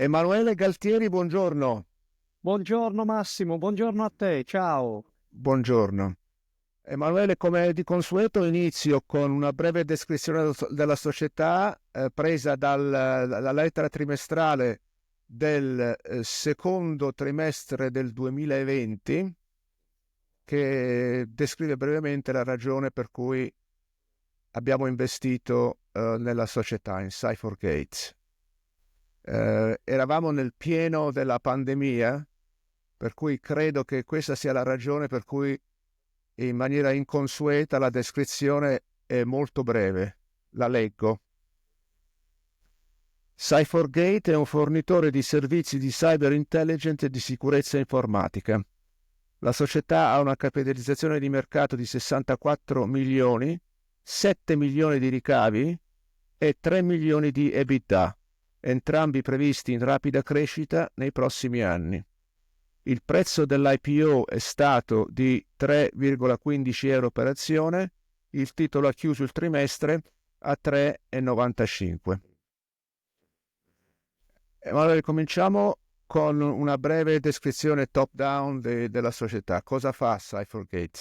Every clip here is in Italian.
Emanuele Galtieri, buongiorno. Buongiorno Massimo, buongiorno a te, ciao. Buongiorno. Emanuele, come di consueto inizio con una breve descrizione della società presa dalla lettera trimestrale del secondo trimestre del 2020, che descrive brevemente la ragione per cui abbiamo investito nella società, in Cyphergate. Eravamo nel pieno della pandemia, per cui credo che questa sia la ragione per cui in maniera inconsueta la descrizione è molto breve. La leggo. Cyphergate è un fornitore di servizi di cyber intelligence e di sicurezza informatica. La società ha una capitalizzazione di mercato di 64 milioni, 7 milioni di ricavi e 3 milioni di EBITDA, entrambi previsti in rapida crescita nei prossimi anni. Il prezzo dell'IPO è stato di 3,15 euro per azione, il titolo ha chiuso il trimestre a 3,95. Allora cominciamo con una breve descrizione top-down della società. Cosa fa Cyphergate?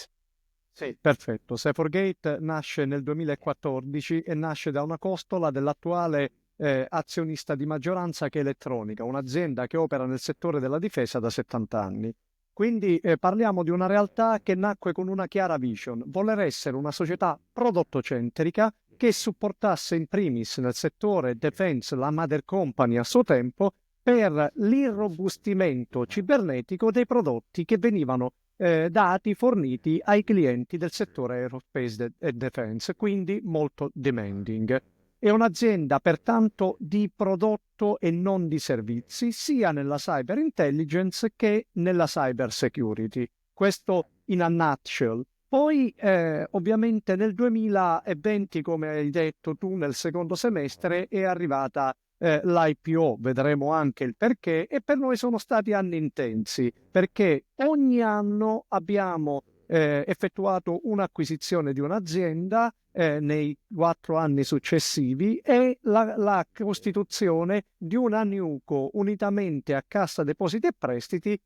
Sì, perfetto. Cyphergate nasce nel 2014 e nasce da una costola dell'attuale azionista di maggioranza che è Elettronica, un'azienda che opera nel settore della difesa da 70 anni. Quindi parliamo di una realtà che nacque con una chiara vision, voler essere una società prodottocentrica che supportasse in primis nel settore defense la mother company a suo tempo per l'irrobustimento cibernetico dei prodotti che venivano dati forniti ai clienti del settore aerospace e defense, quindi molto demanding. È un'azienda pertanto di prodotto e non di servizi, sia nella cyber intelligence che nella cyber security. Questo in a nutshell. Poi ovviamente nel 2020, come hai detto tu, nel secondo semestre è arrivata l'IPO, vedremo anche il perché, e per noi sono stati anni intensi, perché ogni anno abbiamo effettuato un'acquisizione di un'azienda nei 4 anni successivi e la costituzione di una NewCo unitamente a Cassa Depositi e Prestiti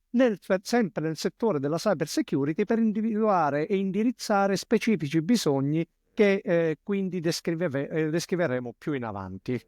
sempre nel settore della cyber security per individuare e indirizzare specifici bisogni che quindi descriveremo più in avanti.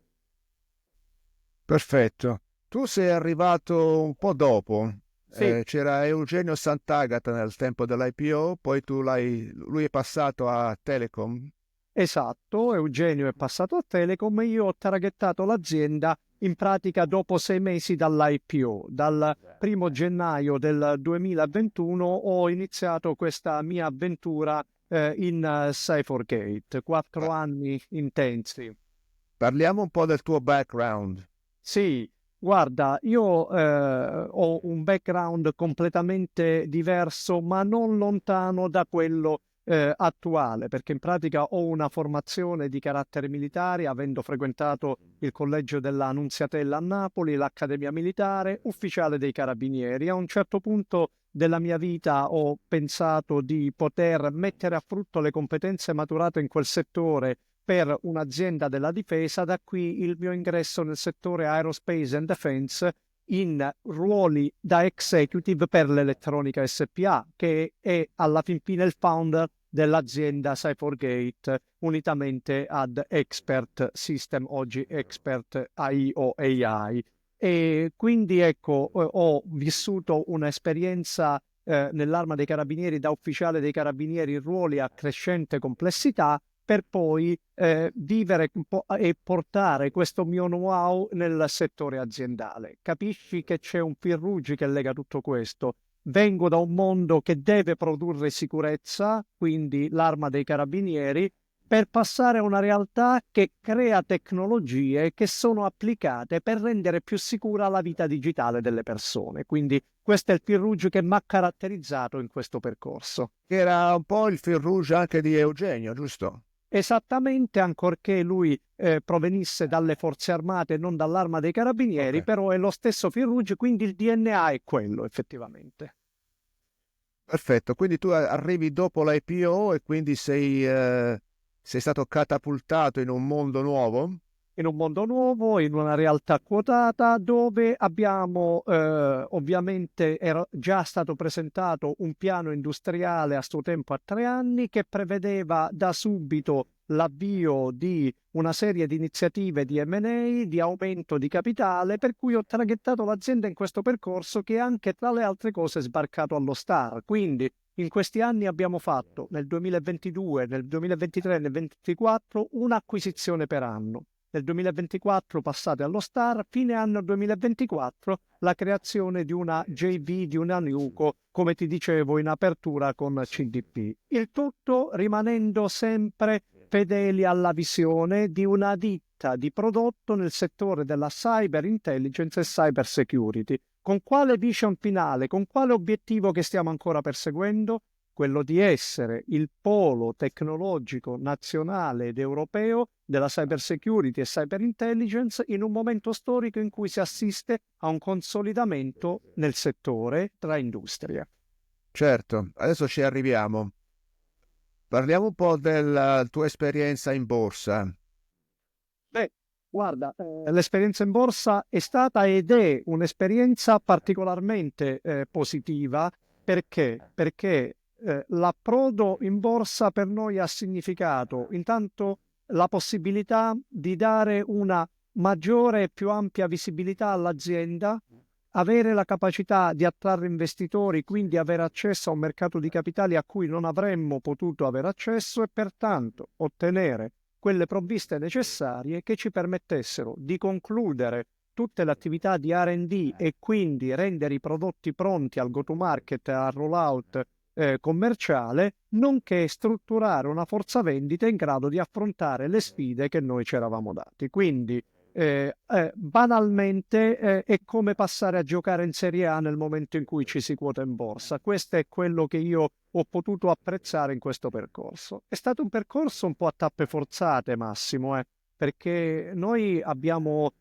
Perfetto. Tu sei arrivato un po' dopo. Sì, C'era Eugenio Sant'Agata nel tempo dell'IPO, poi lui è passato a Telecom. esatto, Eugenio è passato a Telecom e io ho targettato l'azienda in pratica dopo 6 mesi dall'IPO. Dal 1° gennaio del 2021 ho iniziato questa mia avventura in Cyphergate, 4 anni intensi. Parliamo un po' del tuo background. Sì, guarda, io ho un background completamente diverso, ma non lontano da quello attuale, perché in pratica ho una formazione di carattere militare, avendo frequentato il Collegio della Annunziatella a Napoli, l'Accademia Militare, ufficiale dei Carabinieri. A un certo punto della mia vita ho pensato di poter mettere a frutto le competenze maturate in quel settore per un'azienda della difesa, da qui il mio ingresso nel settore aerospace and defense in ruoli da executive per l'Elettronica SPA, che è alla fin fine il founder dell'azienda Cyphergate, unitamente ad Expert System, oggi Expert AI o AI. E quindi ecco, ho vissuto un'esperienza nell'Arma dei Carabinieri da ufficiale dei Carabinieri in ruoli a crescente complessità, per poi vivere un po' e portare questo mio know-how nel settore aziendale. Capisci che c'è un fil rouge che lega tutto questo. Vengo da un mondo che deve produrre sicurezza, quindi l'Arma dei Carabinieri, per passare a una realtà che crea tecnologie che sono applicate per rendere più sicura la vita digitale delle persone. Quindi questo è il fil rouge che mi ha caratterizzato in questo percorso. Che era un po' il fil rouge anche di Eugenio, giusto? Esattamente, ancorché lui provenisse dalle forze armate e non dall'Arma dei Ok, Carabinieri, però è lo stesso fil rouge, quindi il DNA è quello effettivamente. perfetto. Quindi tu arrivi dopo l'IPO e quindi sei stato catapultato in un mondo nuovo? in un mondo nuovo, in una realtà quotata, dove abbiamo ovviamente era già stato presentato un piano industriale a suo tempo a 3 anni che prevedeva da subito l'avvio di una serie di iniziative di M&A, di aumento di capitale, per cui ho traghettato l'azienda in questo percorso che anche tra le altre cose è sbarcato allo Star. Quindi in questi anni abbiamo fatto nel 2022, nel 2023 e nel 2024 un'acquisizione per anno. Nel 2024 passate allo Star, fine anno 2024 la creazione di una JV, di una NewCo, come ti dicevo in apertura con CDP. Il tutto rimanendo sempre fedeli alla visione di una ditta di prodotto nel settore della cyber intelligence e cyber security. Con quale vision finale, con quale obiettivo che stiamo ancora perseguendo? Quello di essere il polo tecnologico nazionale ed europeo della cyber security e cyber intelligence in un momento storico in cui si assiste a un consolidamento nel settore tra industrie. Certo, adesso ci arriviamo. Parliamo un po' della tua esperienza in borsa. Beh, guarda, l'esperienza in borsa è stata ed è un'esperienza particolarmente positiva. Perché? Perché l'approdo in borsa per noi ha significato intanto la possibilità di dare una maggiore e più ampia visibilità all'azienda, avere la capacità di attrarre investitori, quindi avere accesso a un mercato di capitali a cui non avremmo potuto avere accesso e pertanto ottenere quelle provviste necessarie che ci permettessero di concludere tutte le attività di R&D e quindi rendere i prodotti pronti al go-to-market e al rollout commerciale, nonché strutturare una forza vendita in grado di affrontare le sfide che noi ci eravamo dati. Quindi banalmente è come passare a giocare in Serie A nel momento in cui ci si quota in borsa. Questo è quello che io ho potuto apprezzare in questo percorso. È stato un percorso un po' a tappe forzate, Massimo, perché noi abbiamo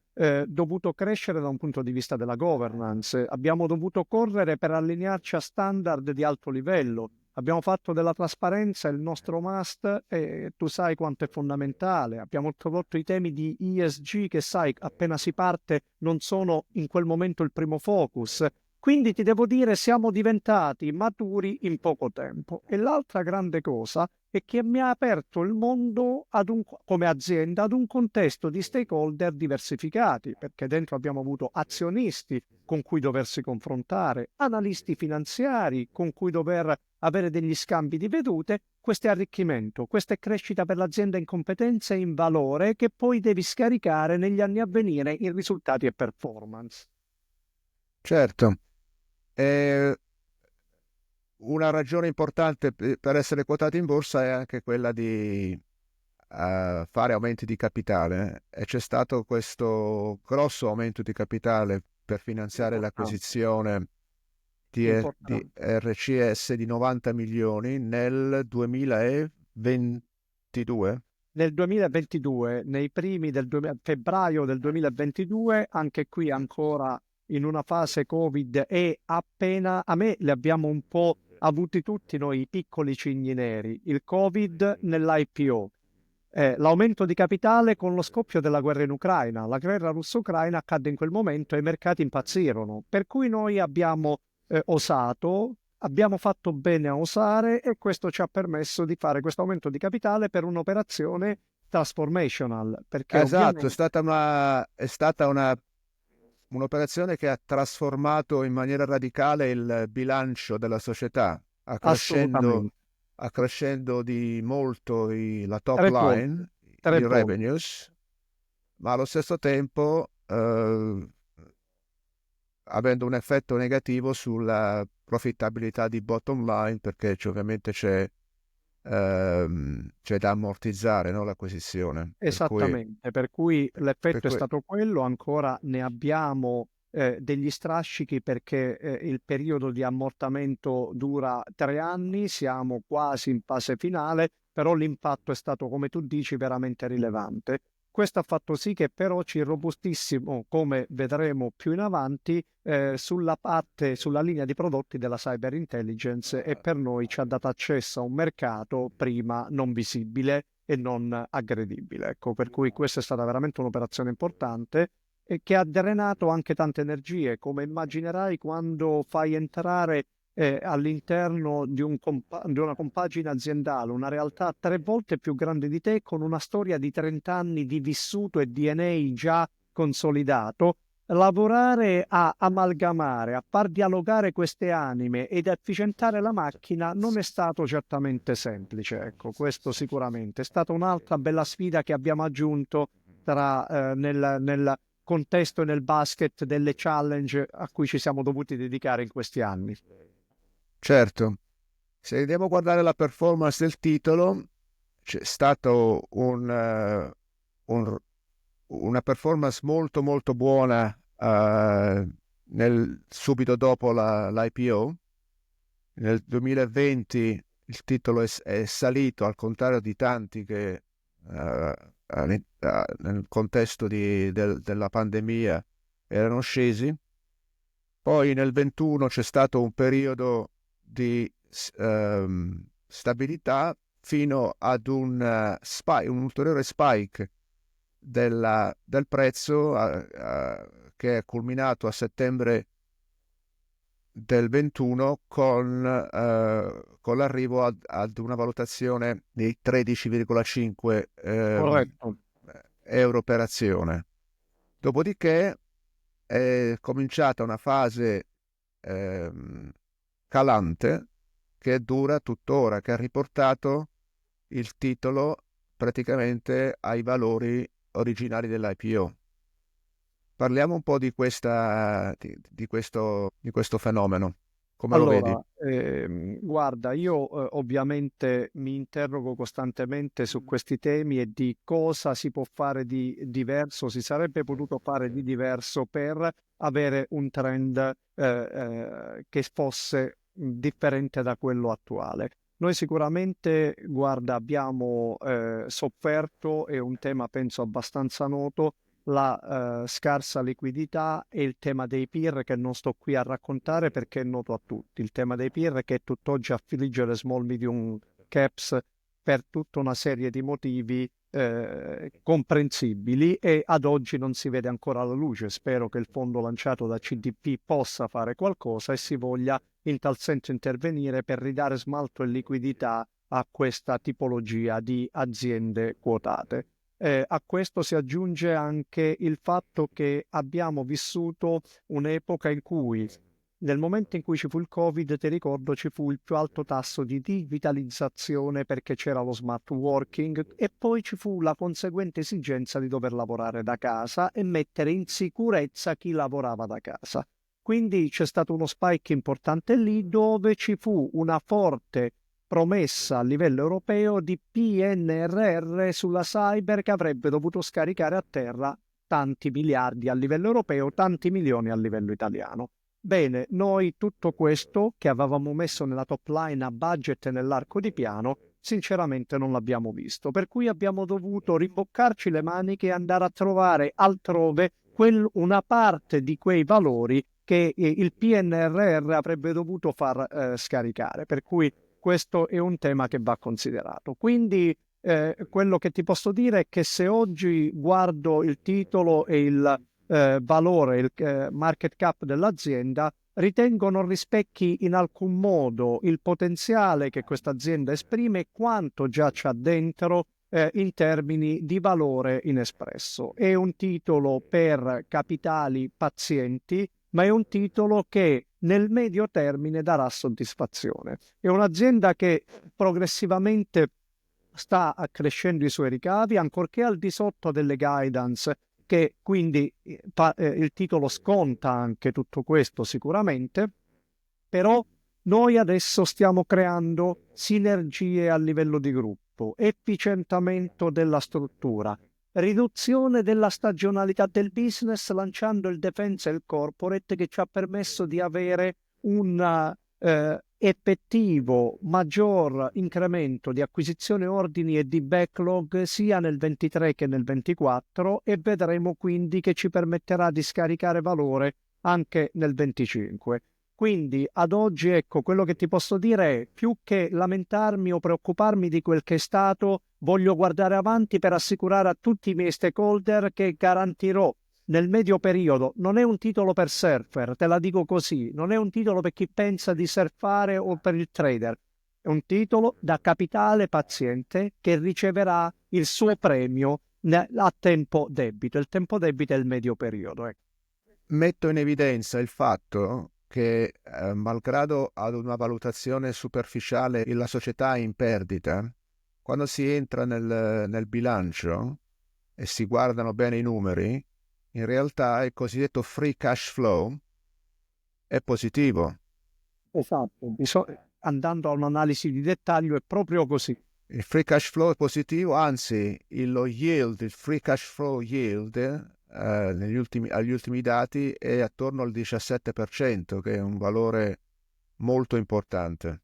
dovuto crescere da un punto di vista della governance, abbiamo dovuto correre per allinearci a standard di alto livello. Abbiamo fatto della trasparenza il nostro must e tu sai quanto è fondamentale. Abbiamo introdotto i temi di ESG che sai, appena si parte non sono in quel momento il primo focus. Quindi ti devo dire, siamo diventati maturi in poco tempo. E l'altra grande cosa è che mi ha aperto il mondo come azienda ad un contesto di stakeholder diversificati, perché dentro abbiamo avuto azionisti con cui doversi confrontare, analisti finanziari con cui dover avere degli scambi di vedute. Questo è arricchimento, questa è crescita per l'azienda in competenze e in valore che poi devi scaricare negli anni a venire in risultati e performance. Certo. Una ragione importante per essere quotati in borsa è anche quella di fare aumenti di capitale, e c'è stato questo grosso aumento di capitale per finanziare Importante, l'acquisizione di importante. RCS di 90 milioni nel 2022. Nel 2022, nei primi del febbraio del 2022, anche qui ancora in una fase Covid e appena a me li abbiamo un po' avuti tutti noi i piccoli cigni neri, il Covid nell'IPO, l'aumento di capitale con lo scoppio della guerra in Ucraina. La guerra russo-ucraina accadde in quel momento e i mercati impazzirono, per cui noi abbiamo osato, abbiamo fatto bene a osare e questo ci ha permesso di fare questo aumento di capitale per un'operazione transformational, perché Esatto, ovviamente è stata un'operazione che ha trasformato in maniera radicale il bilancio della società, assolutamente accrescendo di molto la top 3 punti, line, tre i punti. revenues, ma allo stesso tempo avendo un effetto negativo sulla profittabilità di bottom line, perché ovviamente c'è da ammortizzare, no, l'acquisizione. Esattamente, per cui Per l'effetto è cui stato quello, ancora ne abbiamo degli strascichi perché il periodo di ammortamento dura 3 anni, siamo quasi in fase finale, però l'impatto è stato, come tu dici, veramente rilevante. Questo ha fatto sì che però ci robustissimo, come vedremo più in avanti, sulla linea di prodotti della cyber intelligence e per noi ci ha dato accesso a un mercato prima non visibile e non aggredibile. Ecco, per cui questa è stata veramente un'operazione importante e che ha drenato anche tante energie, come immaginerai quando fai entrare all'interno di una compagine aziendale, una realtà 3 volte più grande di te, con una storia di 30 anni di vissuto e DNA già consolidato. Lavorare a amalgamare, a far dialogare queste anime ed efficientare la macchina non è stato certamente semplice. Ecco, questo sicuramente è stata un'altra bella sfida che abbiamo aggiunto nel contesto e nel basket delle challenge a cui ci siamo dovuti dedicare in questi anni. Certo, se andiamo a guardare la performance del titolo, c'è stato una performance molto molto buona subito dopo l'IPO. Nel 2020 il titolo è salito, al contrario di tanti che nel contesto della pandemia erano scesi. Poi nel 21 c'è stato un periodo di stabilità fino ad un ulteriore spike del prezzo che è culminato a settembre del 21 con l'arrivo ad una valutazione di 13,5 Corretto. euro per azione. Dopodiché è cominciata una fase calante che dura tuttora, che ha riportato il titolo praticamente ai valori originali dell'IPO. Parliamo un po' di questo fenomeno. Come lo vedi? Allora, guarda, io ovviamente mi interrogo costantemente su questi temi e di cosa si può fare di diverso, si sarebbe potuto fare di diverso per avere un trend che fosse differente da quello attuale. Noi sicuramente, guarda, abbiamo sofferto, è un tema penso abbastanza noto, la scarsa liquidità e il tema dei peer che non sto qui a raccontare perché è noto a tutti. Il tema dei peer che è tutt'oggi affliggere small medium caps per tutta una serie di motivi comprensibili e ad oggi non si vede ancora la luce. Spero che il fondo lanciato da CDP possa fare qualcosa e si voglia in tal senso intervenire per ridare smalto e liquidità a questa tipologia di aziende quotate. A questo si aggiunge anche il fatto che abbiamo vissuto un'epoca in cui, nel momento in cui ci fu il Covid, ti ricordo, ci fu il più alto tasso di digitalizzazione perché c'era lo smart working e poi ci fu la conseguente esigenza di dover lavorare da casa e mettere in sicurezza chi lavorava da casa. Quindi c'è stato uno spike importante lì dove ci fu una forte promessa a livello europeo di PNRR sulla cyber che avrebbe dovuto scaricare a terra tanti miliardi a livello europeo, tanti milioni a livello italiano. Bene, noi tutto questo che avevamo messo nella top line a budget e nell'arco di piano, sinceramente non l'abbiamo visto, per cui abbiamo dovuto rimboccarci le maniche e andare a trovare altrove una parte di quei valori che il PNRR avrebbe dovuto far scaricare, per cui questo è un tema che va considerato. Quindi quello che ti posso dire è che se oggi guardo il titolo e il valore, il market cap dell'azienda, ritengo non rispecchi in alcun modo il potenziale che questa azienda esprime e quanto già c'ha dentro in termini di valore inespresso. È un titolo per capitali pazienti, ma è un titolo che nel medio termine darà soddisfazione. È un'azienda che progressivamente sta accrescendo i suoi ricavi, ancorché al di sotto delle guidance, che quindi il titolo sconta anche tutto questo sicuramente, però noi adesso stiamo creando sinergie a livello di gruppo, efficientamento della struttura, riduzione della stagionalità del business lanciando il defense e il corporate che ci ha permesso di avere un effettivo maggior incremento di acquisizione ordini e di backlog sia nel 23 che nel 24 e vedremo quindi che ci permetterà di scaricare valore anche nel 25. Quindi ad oggi, ecco, quello che ti posso dire è, più che lamentarmi o preoccuparmi di quel che è stato, voglio guardare avanti per assicurare a tutti i miei stakeholder che garantirò nel medio periodo. Non è un titolo per surfer, te la dico così, non è un titolo per chi pensa di surfare o per il trader, è un titolo da capitale paziente che riceverà il suo premio a tempo debito. Il tempo debito è il medio periodo. Ecco. Metto in evidenza il fatto che, malgrado ad una valutazione superficiale la società è in perdita, quando si entra nel bilancio e si guardano bene i numeri, in realtà il cosiddetto free cash flow è positivo. Esatto. Andando a un'analisi di dettaglio è proprio così. Il free cash flow è positivo, anzi il free cash flow yield agli ultimi dati è attorno al 17%, che è un valore molto importante.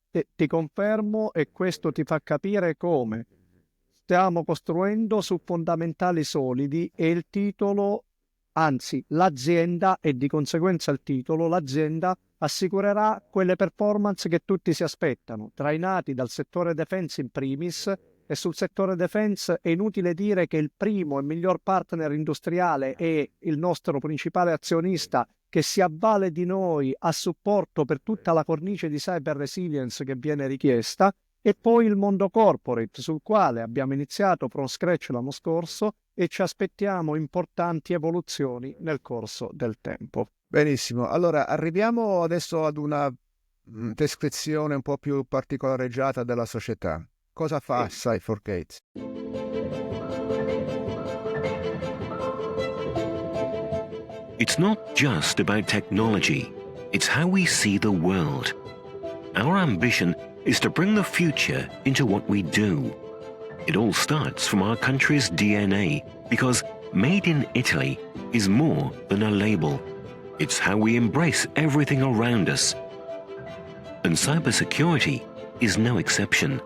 Ti confermo, e questo ti fa capire come stiamo costruendo su fondamentali solidi, e il titolo, anzi l'azienda, e di conseguenza il titolo, l'azienda assicurerà quelle performance che tutti si aspettano, trainati dal settore defense in primis. E sul settore defense è inutile dire che il primo e miglior partner industriale è il nostro principale azionista, che si avvale di noi a supporto per tutta la cornice di cyber resilience che viene richiesta, e poi il mondo corporate, sul quale abbiamo iniziato from scratch l'anno scorso e ci aspettiamo importanti evoluzioni nel corso del tempo. Benissimo, allora arriviamo adesso ad una descrizione un po' più particolareggiata della società. Cosa fa Cybergate? It's not just about technology, it's how we see the world. Our ambition is to bring the future into what we do. It all starts from our country's DNA, because Made in Italy is more than a label. It's how we embrace everything around us. And cybersecurity is no exception.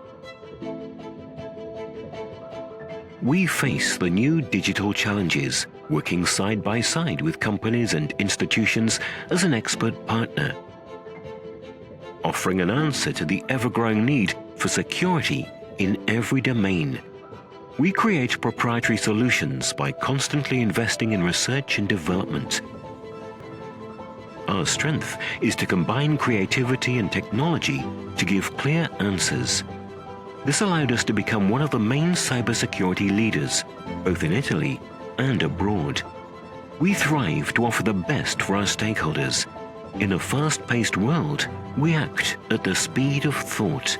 We face the new digital challenges, working side by side with companies and institutions as an expert partner, offering an answer to the ever-growing need for security in every domain. We create proprietary solutions by constantly investing in research and development. Our strength is to combine creativity and technology to give clear answers. This allowed us to become one of the main cybersecurity leaders, both in Italy and abroad. We thrive to offer the best for our stakeholders. In a fast-paced world, we act at the speed of thought.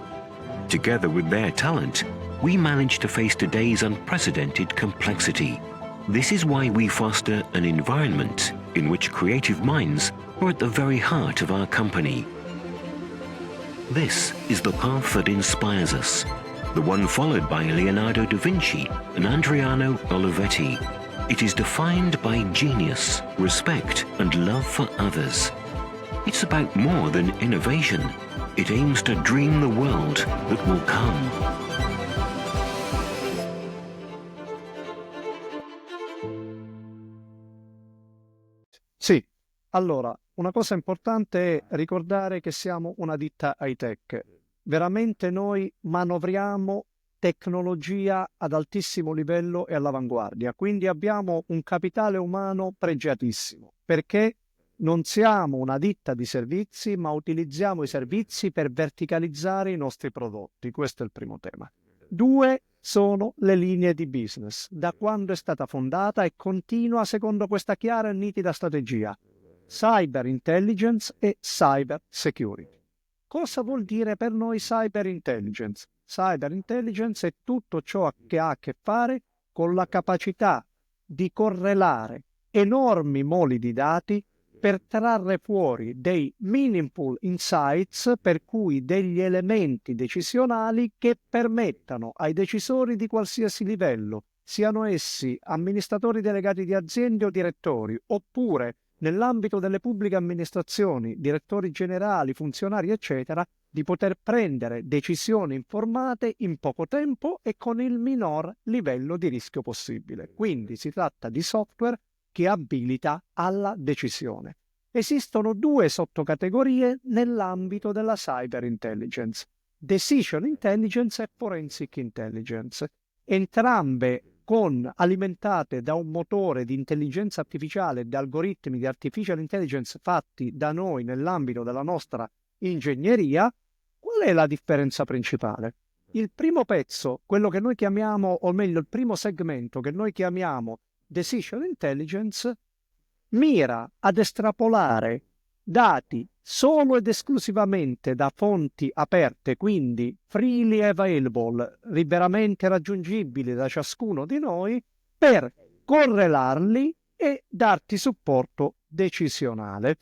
Together with their talent, we manage to face today's unprecedented complexity. This is why we foster an environment in which creative minds are at the very heart of our company. This is the path that inspires us, the one followed by Leonardo da Vinci and Adriano Olivetti. It is defined by genius, respect, and love for others. It's about more than innovation. It aims to dream the world that will come. Sì, allora, una cosa importante è ricordare che siamo una ditta high-tech. Veramente noi manovriamo tecnologia ad altissimo livello e all'avanguardia, quindi abbiamo un capitale umano pregiatissimo, perché non siamo una ditta di servizi, ma utilizziamo i servizi per verticalizzare i nostri prodotti. Questo è il primo tema. 2 sono le linee di business, da quando è stata fondata e continua secondo questa chiara e nitida strategia: cyber intelligence e cyber security. Cosa vuol dire per noi cyber intelligence? Cyber intelligence è tutto ciò che ha a che fare con la capacità di correlare enormi moli di dati per trarre fuori dei meaningful insights, per cui degli elementi decisionali che permettano ai decisori di qualsiasi livello, siano essi amministratori delegati di aziende o direttori, oppure nell'ambito delle pubbliche amministrazioni, direttori generali, funzionari, eccetera, di poter prendere decisioni informate in poco tempo e con il minor livello di rischio possibile. Quindi si tratta di software che abilita alla decisione. Esistono due sottocategorie nell'ambito della cyber intelligence: decision intelligence e forensic intelligence, entrambe alimentate da un motore di intelligenza artificiale e da algoritmi di artificial intelligence fatti da noi nell'ambito della nostra ingegneria. Qual è la differenza principale? Il primo pezzo, quello che noi chiamiamo, o meglio il primo segmento che noi chiamiamo decision intelligence, mira ad estrapolare dati solo ed esclusivamente da fonti aperte, quindi freely available, liberamente raggiungibili da ciascuno di noi, per correlarli e darti supporto decisionale.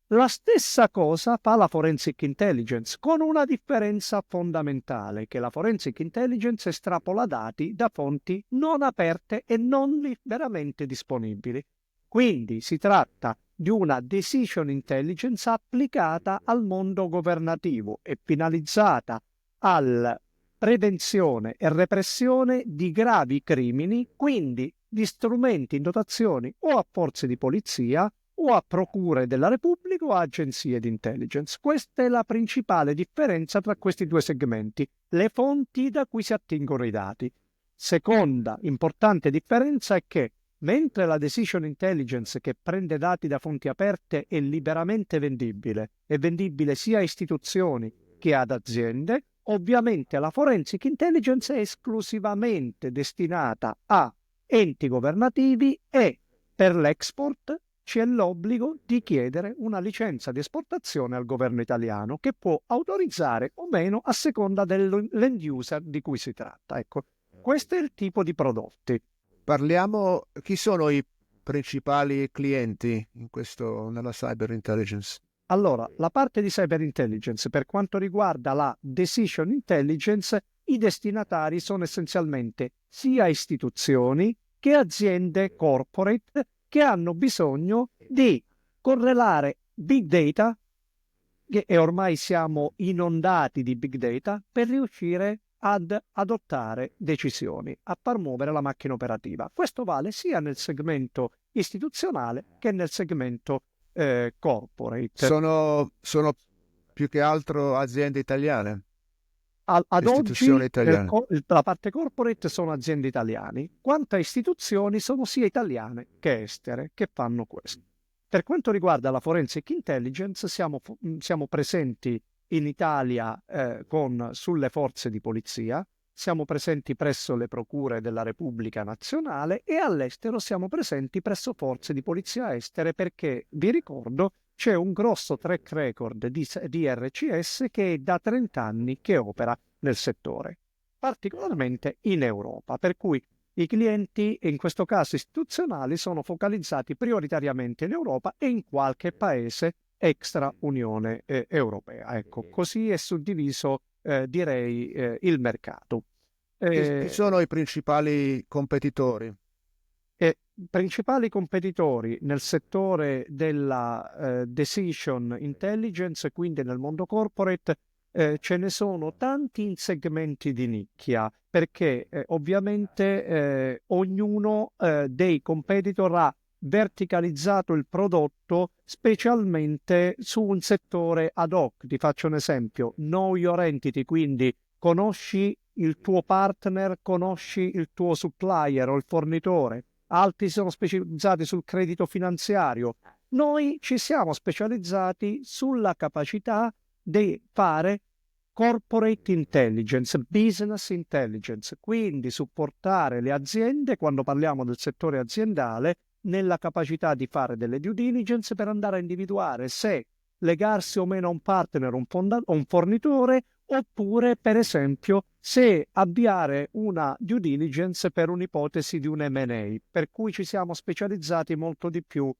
La stessa cosa fa la forensic intelligence, con una differenza fondamentale, che la forensic intelligence estrapola dati da fonti non aperte e non liberamente disponibili. Quindi si tratta di una decision intelligence applicata al mondo governativo e finalizzata alla prevenzione e repressione di gravi crimini, quindi di strumenti in dotazioni o a forze di polizia o a procure della Repubblica o a agenzie di intelligence. Questa è la principale differenza tra questi due segmenti, le fonti da cui si attingono i dati. Seconda importante differenza è che mentre la decision intelligence, che prende dati da fonti aperte, è liberamente vendibile, è vendibile sia a istituzioni che ad aziende, ovviamente la forensic intelligence è esclusivamente destinata a enti governativi e per l'export c'è l'obbligo di chiedere una licenza di esportazione al governo italiano, che può autorizzare o meno a seconda dell'end user di cui si tratta. Ecco, questo è il tipo di prodotti. Parliamo, chi sono i principali clienti nella cyber intelligence? Allora, la parte di cyber intelligence, per quanto riguarda la decision intelligence, i destinatari sono essenzialmente sia istituzioni che aziende corporate che hanno bisogno di correlare big data, e ormai siamo inondati di big data, per riuscire ad adottare decisioni, a far muovere la macchina operativa. Questo vale sia nel segmento istituzionale che nel segmento corporate. Sono più che altro aziende italiane? Ad istituzioni oggi italiane. La parte corporate sono aziende italiane, quanto a istituzioni sono sia italiane che estere che fanno questo. Per quanto riguarda la forensic intelligence, siamo presenti in Italia sulle forze di polizia, siamo presenti presso le procure della Repubblica Nazionale e all'estero siamo presenti presso forze di polizia estere, perché, vi ricordo, c'è un grosso track record di RCS che è da 30 anni che opera nel settore, particolarmente in Europa, per cui i clienti, in questo caso istituzionali, sono focalizzati prioritariamente in Europa e in qualche paese extra Unione Europea. Ecco, così è suddiviso, direi, il mercato. Chi sono i principali competitori? Principali competitori nel settore della decision intelligence, quindi nel mondo corporate, ce ne sono tanti in segmenti di nicchia, perché ovviamente ognuno dei competitor ha verticalizzato il prodotto specialmente su un settore ad hoc. Ti faccio un esempio: know your entity, quindi conosci il tuo partner, conosci il tuo supplier o il fornitore. Altri sono specializzati sul credito finanziario. Noi ci siamo specializzati sulla capacità di fare corporate intelligence, business intelligence, quindi supportare le aziende, quando parliamo del settore aziendale, nella capacità di fare delle due diligence per andare a individuare se legarsi o meno a un partner o un fornitore, oppure per esempio se avviare una due diligence per un'ipotesi di un M&A, per cui ci siamo specializzati molto di più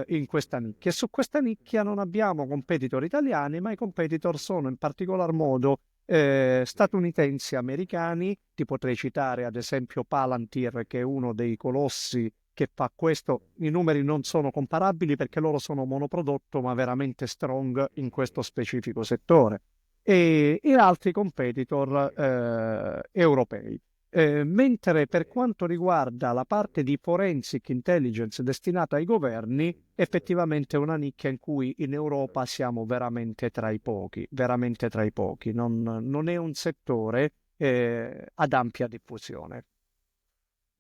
in questa nicchia. E su questa nicchia non abbiamo competitor italiani, ma i competitor sono in particolar modo statunitensi e americani. Ti potrei citare ad esempio Palantir, che è uno dei colossi che fa questo. I numeri non sono comparabili perché loro sono monoprodotto, ma veramente strong in questo specifico settore, e altri competitor europei. Mentre per quanto riguarda la parte di forensic intelligence destinata ai governi, effettivamente è una nicchia in cui in Europa siamo veramente tra i pochi, non è un settore ad ampia diffusione.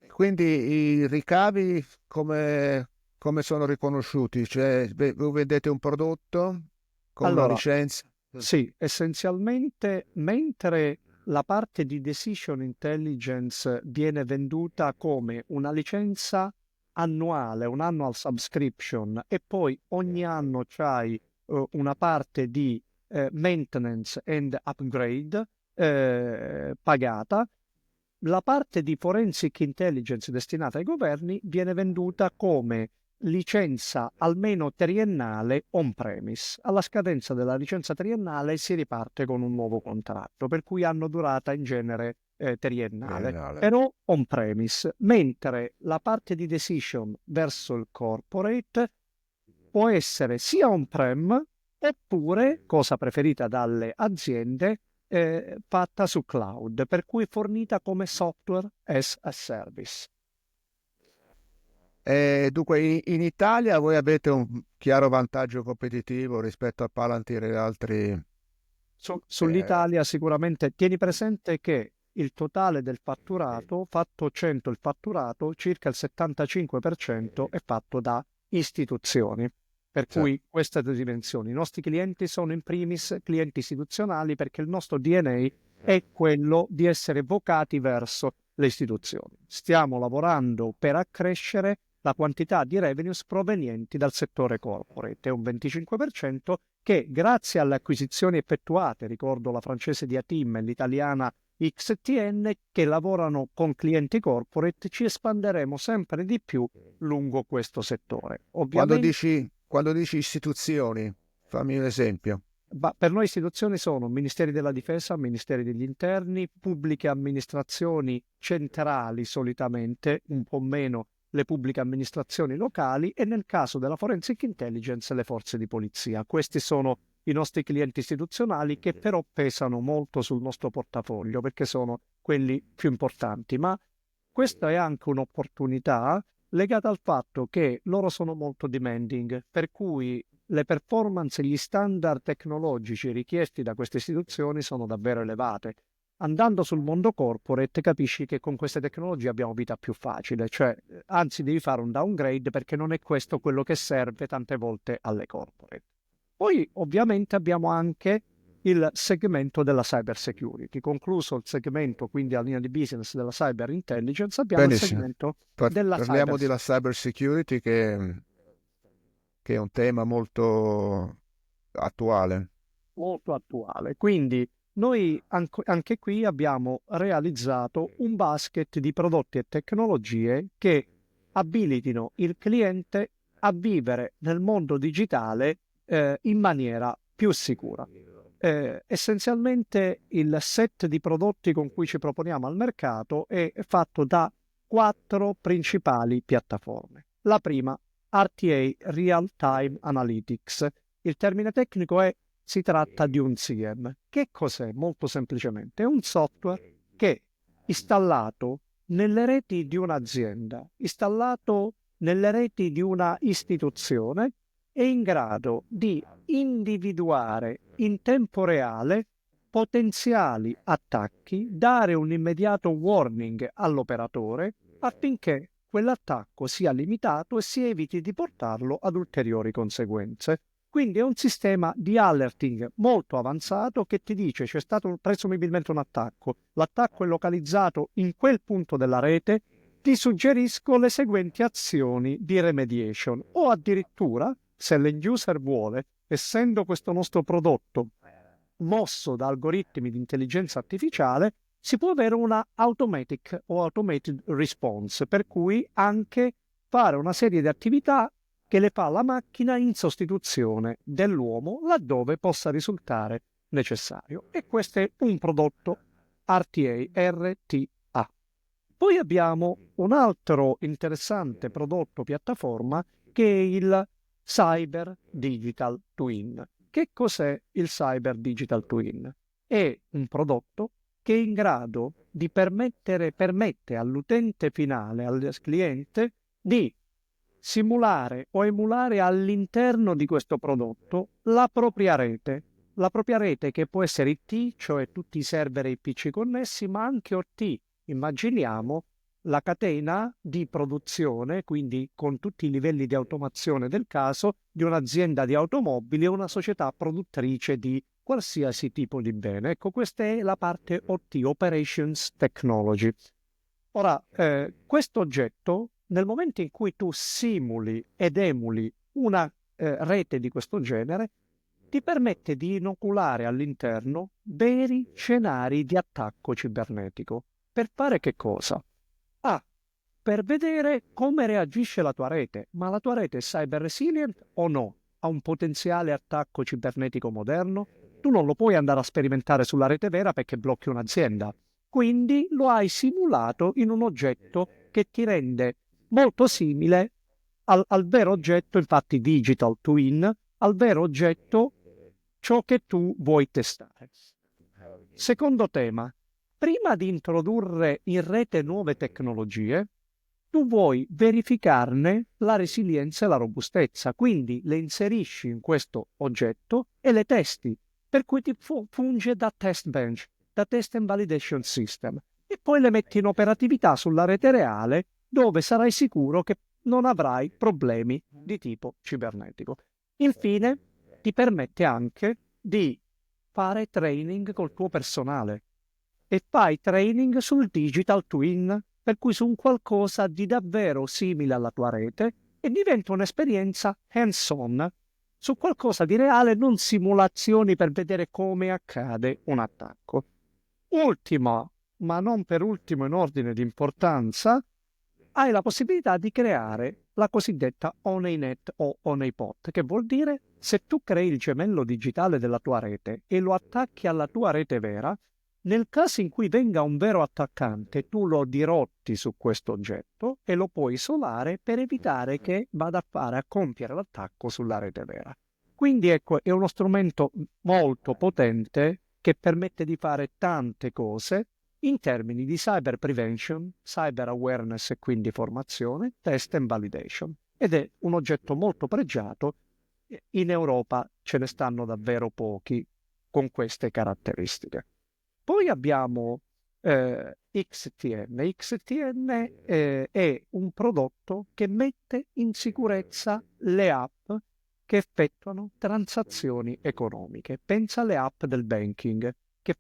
Quindi i ricavi come sono riconosciuti? Cioè, voi vendete un prodotto con una Allora, licenza? sì, essenzialmente, mentre la parte di decision intelligence viene venduta come una licenza annuale, un annual subscription, e poi ogni anno c'hai una parte di maintenance and upgrade pagata. La parte di forensic intelligence destinata ai governi viene venduta come licenza almeno triennale on-premise. Alla scadenza della licenza triennale si riparte con un nuovo contratto, per cui hanno durata in genere triennale, Triennale. però on-premise, mentre la parte di decision verso il corporate può essere sia on-prem oppure, cosa preferita dalle aziende, fatta su cloud, per cui fornita come software as a service. Dunque, in Italia voi avete un chiaro vantaggio competitivo rispetto a Palantir e altri. Sull'Italia sicuramente tieni presente che il totale del fatturato, fatto 100 il fatturato, circa il 75% è fatto da istituzioni. Per cui queste due dimensioni. I nostri clienti sono in primis clienti istituzionali perché il nostro DNA è quello di essere vocati verso le istituzioni. Stiamo lavorando per accrescere la quantità di revenues provenienti dal settore corporate, è un 25% che grazie alle acquisizioni effettuate, ricordo la francese di Atim e l'italiana XTN, che lavorano con clienti corporate, ci espanderemo sempre di più lungo questo settore. Quando dici istituzioni, fammi un esempio. Per noi istituzioni sono Ministeri della Difesa, Ministeri degli Interni, pubbliche amministrazioni centrali solitamente, un po' meno le pubbliche amministrazioni locali e nel caso della Forensic Intelligence le forze di polizia. Questi sono i nostri clienti istituzionali che però pesano molto sul nostro portafoglio perché sono quelli più importanti, ma questa è anche un'opportunità legata al fatto che loro sono molto demanding, per cui le performance e gli standard tecnologici richiesti da queste istituzioni sono davvero elevate. Andando sul mondo corporate capisci che con queste tecnologie abbiamo vita più facile, cioè anzi devi fare un downgrade perché non è questo quello che serve tante volte alle corporate. Poi ovviamente abbiamo anche il segmento della cyber security. Concluso il segmento, quindi la linea di business della cyber intelligence, abbiamo Benissimo. il segmento della Parliamo cyber della cyber security che è un tema molto attuale. molto attuale. Quindi noi anche qui abbiamo realizzato un basket di prodotti e tecnologie che abilitino il cliente a vivere nel mondo digitale in maniera più sicura. Essenzialmente il set di prodotti con cui ci proponiamo al mercato è fatto da 4 principali piattaforme. La prima, RTA, Real Time Analytics. Il termine tecnico è si tratta di un SIEM. Che cos'è? Molto semplicemente, è un software che installato nelle reti di un'azienda, installato nelle reti di una istituzione, è in grado di individuare in tempo reale potenziali attacchi, dare un immediato warning all'operatore affinché quell'attacco sia limitato e si eviti di portarlo ad ulteriori conseguenze. Quindi è un sistema di alerting molto avanzato che ti dice c'è stato presumibilmente un attacco, l'attacco è localizzato in quel punto della rete, ti suggerisco le seguenti azioni di remediation o addirittura, se l'end user vuole, essendo questo nostro prodotto mosso da algoritmi di intelligenza artificiale, si può avere una automatic o automated response, per cui anche fare una serie di attività che le fa la macchina in sostituzione dell'uomo laddove possa risultare necessario. E questo è un prodotto RTA. Poi abbiamo un altro interessante prodotto piattaforma che è il Cyber Digital Twin. Che cos'è il Cyber Digital Twin? È un prodotto che è in grado di permette all'utente finale, al cliente, di simulare o emulare all'interno di questo prodotto la propria rete che può essere IT, cioè tutti i server e i PC connessi, ma anche OT. Immaginiamo la catena di produzione, quindi con tutti i livelli di automazione del caso, di un'azienda di automobili o una società produttrice di qualsiasi tipo di bene. Ecco, questa è la parte OT, Operations Technology. Ora, questo oggetto, nel momento in cui tu simuli ed emuli una rete di questo genere, ti permette di inoculare all'interno veri scenari di attacco cibernetico. Per fare che cosa? Per vedere come reagisce la tua rete. Ma la tua rete è cyber resilient o no? Ha un potenziale attacco cibernetico moderno? Tu non lo puoi andare a sperimentare sulla rete vera perché blocchi un'azienda. Quindi lo hai simulato in un oggetto che ti rende molto simile al vero oggetto, infatti digital twin, al vero oggetto, ciò che tu vuoi testare. Secondo tema, prima di introdurre in rete nuove tecnologie, tu vuoi verificarne la resilienza e la robustezza, quindi le inserisci in questo oggetto e le testi, per cui ti funge da test bench, da test and validation system, e poi le metti in operatività sulla rete reale, dove sarai sicuro che non avrai problemi di tipo cibernetico. Infine, ti permette anche di fare training col tuo personale e fai training sul digital twin, per cui su un qualcosa di davvero simile alla tua rete, e diventa un'esperienza hands-on su qualcosa di reale, non simulazioni per vedere come accade un attacco. Ultima, ma non per ultimo in ordine di importanza, hai la possibilità di creare la cosiddetta on-a-net o on-a-pot, che vuol dire se tu crei il gemello digitale della tua rete e lo attacchi alla tua rete vera, nel caso in cui venga un vero attaccante, tu lo dirotti su questo oggetto e lo puoi isolare per evitare che vada a compiere l'attacco sulla rete vera. Quindi ecco, è uno strumento molto potente che permette di fare tante cose in termini di cyber prevention, cyber awareness e quindi formazione, test and validation. Ed è un oggetto molto pregiato. In Europa ce ne stanno davvero pochi con queste caratteristiche. Poi abbiamo XTN. XTN è un prodotto che mette in sicurezza le app che effettuano transazioni economiche. Pensa alle app del banking che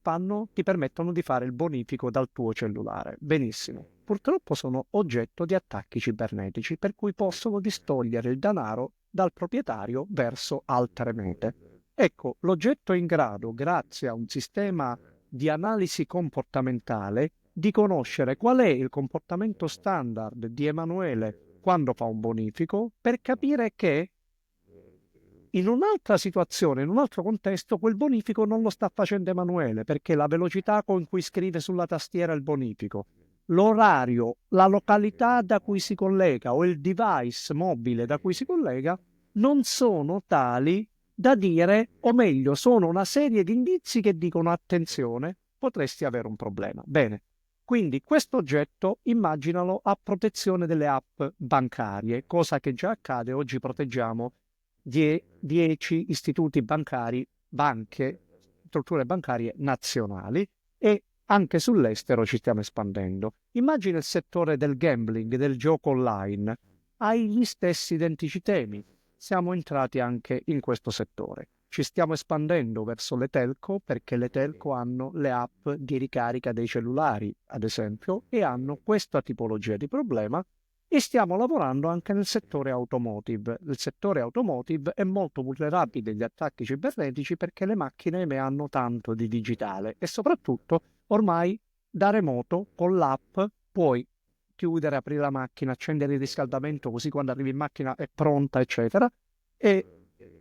ti permettono di fare il bonifico dal tuo cellulare. Benissimo. Purtroppo sono oggetto di attacchi cibernetici, per cui possono distogliere il denaro dal proprietario verso altre mete. Ecco, l'oggetto è in grado, grazie a un sistema di analisi comportamentale, di conoscere qual è il comportamento standard di Emanuele quando fa un bonifico, per capire che in un'altra situazione, in un altro contesto, quel bonifico non lo sta facendo Emanuele, perché la velocità con cui scrive sulla tastiera il bonifico, l'orario, la località da cui si collega o il device mobile da cui si collega non sono tali da dire, o meglio, sono una serie di indizi che dicono attenzione, potresti avere un problema. Bene, quindi questo oggetto immaginalo a protezione delle app bancarie, cosa che già accade. Oggi proteggiamo 10 istituti bancari, banche, strutture bancarie nazionali, e anche sull'estero ci stiamo espandendo. Immagina il settore del gambling, del gioco online, hai gli stessi identici temi. Siamo entrati anche in questo settore. Ci stiamo espandendo verso le telco, perché le telco hanno le app di ricarica dei cellulari, ad esempio, e hanno questa tipologia di problema, e stiamo lavorando anche nel settore automotive. Il settore automotive è molto vulnerabile agli attacchi cibernetici perché le macchine ne hanno tanto di digitale e soprattutto ormai da remoto con l'app puoi chiudere, aprire la macchina, accendere il riscaldamento, così quando arrivi in macchina è pronta, eccetera, e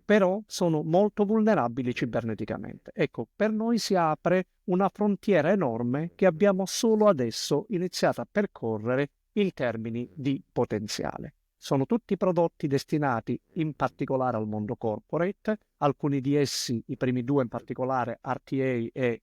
però sono molto vulnerabili ciberneticamente. Ecco, per noi si apre una frontiera enorme che abbiamo solo adesso iniziato a percorrere in termini di potenziale. Sono tutti prodotti destinati in particolare al mondo corporate, alcuni di essi, i primi due in particolare, RTA e